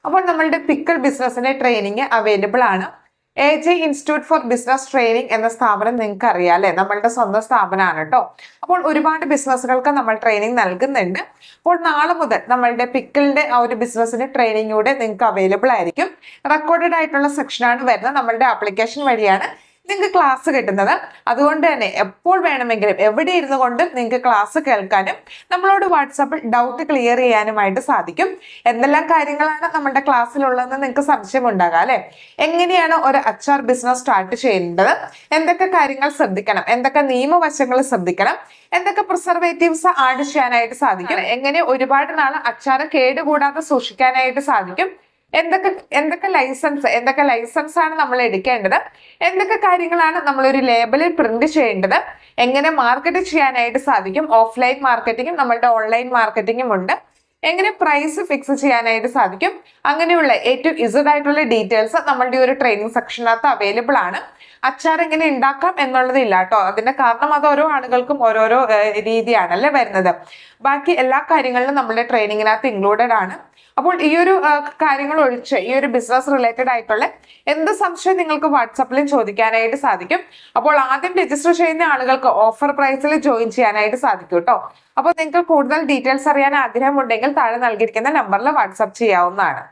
അപ്പോൾ നമ്മളുടെ പിക്കിൾ ബിസിനസിന്റെ ട്രെയിനിങ് അവൈലബിൾ ആണ്. AJ institute four business training എന്ന സ്ഥാപനം നിങ്ങൾക്ക് അറിയാം അല്ലെ, നമ്മളുടെ സ്വന്തം സ്ഥാപനമാണ് കേട്ടോ. അപ്പോൾ ഒരുപാട് ബിസിനസ്സുകൾക്ക് നമ്മൾ ട്രെയിനിങ് നൽകുന്നുണ്ട്. അപ്പോൾ നാളെ മുതൽ നമ്മളുടെ പിക്കിളിന്റെ ആ ഒരു ബിസിനസിന്റെ ട്രെയിനിങ് കൂടെ നിങ്ങൾക്ക് അവൈലബിൾ ആയിരിക്കും. റെക്കോർഡഡ് ആയിട്ടുള്ള സെക്ഷനാണ് വരുന്നത്. നമ്മളുടെ ആപ്ലിക്കേഷൻ വഴിയാണ് നിങ്ങൾക്ക് ക്ലാസ് കിട്ടുന്നത്. അതുകൊണ്ട് തന്നെ എപ്പോൾ വേണമെങ്കിലും എവിടെ ഇരുന്നു കൊണ്ടും നിങ്ങൾക്ക് ക്ലാസ് കേൾക്കാനും നമ്മളോട് വാട്സാപ്പിൽ ഡൗട്ട് ക്ലിയർ ചെയ്യാനുമായിട്ട് സാധിക്കും. എന്തെല്ലാം കാര്യങ്ങളാണ് നമ്മുടെ ക്ലാസ്സിലുള്ളതെന്ന് നിങ്ങൾക്ക് സംശയം ഉണ്ടാകാം അല്ലെ. എങ്ങനെയാണ് ഒരു അച്ചാർ ബിസിനസ് സ്റ്റാർട്ട് ചെയ്യേണ്ടത്, എന്തൊക്കെ കാര്യങ്ങൾ ശ്രദ്ധിക്കണം, എന്തൊക്കെ നിയമവശങ്ങൾ ശ്രദ്ധിക്കണം, എന്തൊക്കെ പ്രിസർവേറ്റീവ്സ് ആഡ് ചെയ്യാനായിട്ട് സാധിക്കും, എങ്ങനെ ഒരുപാട് നാൾ അച്ചാർ കേടുകൂടാതെ സൂക്ഷിക്കാനായിട്ട് സാധിക്കും, എന്തൊക്കെ ലൈസൻസ് ആണ് നമ്മൾ എടുക്കേണ്ടത്, എന്തൊക്കെ കാര്യങ്ങളാണ് നമ്മളൊരു ലേബലിൽ പ്രിന്റ് ചെയ്യേണ്ടത്, എങ്ങനെ മാർക്കറ്റ് ചെയ്യാനായിട്ട് സാധിക്കും, ഓഫ്ലൈൻ മാർക്കറ്റിംഗും നമ്മളുടെ ഓൺലൈൻ മാർക്കറ്റിംഗും ഉണ്ട്, എങ്ങനെ പ്രൈസ് ഫിക്സ് ചെയ്യാനായിട്ട് സാധിക്കും, അങ്ങനെയുള്ള A to Z ആയിട്ടുള്ള ഡീറ്റെയിൽസ് നമ്മളുടെ ഒരു ട്രെയിനിങ് സെക്ഷനകത്ത് അവൈലബിൾ ആണ്. അച്ചാർ എങ്ങനെ ഉണ്ടാക്കാം എന്നുള്ളതില്ല കേട്ടോ. അതിന്റെ കാരണം അത് ഓരോ ആളുകൾക്കും ഓരോരോ രീതിയാണല്ലേ വരുന്നത്. ബാക്കി എല്ലാ കാര്യങ്ങളിലും നമ്മുടെ ട്രെയിനിങ്ങിനകത്ത് ഇൻക്ലൂഡഡ് ആണ്. അപ്പോൾ ഈ ഒരു കാര്യങ്ങൾ ഒഴിച്ച് ഈ ഒരു ബിസിനസ് റിലേറ്റഡ് ആയിട്ടുള്ള എന്ത് സംശയം നിങ്ങൾക്ക് വാട്സാപ്പിലും ചോദിക്കാനായിട്ട് സാധിക്കും. അപ്പോൾ ആദ്യം രജിസ്റ്റർ ചെയ്യുന്ന ആളുകൾക്ക് ഓഫർ പ്രൈസിൽ ജോയിൻ ചെയ്യാനായിട്ട് സാധിക്കും കേട്ടോ. അപ്പോൾ നിങ്ങൾക്ക് കൂടുതൽ ഡീറ്റെയിൽസ് അറിയാൻ ആഗ്രഹമുണ്ടെങ്കിൽ താഴെ നൽകിയിരിക്കുന്ന നമ്പറിൽ വാട്സാപ്പ് ചെയ്യാവുന്നതാണ്.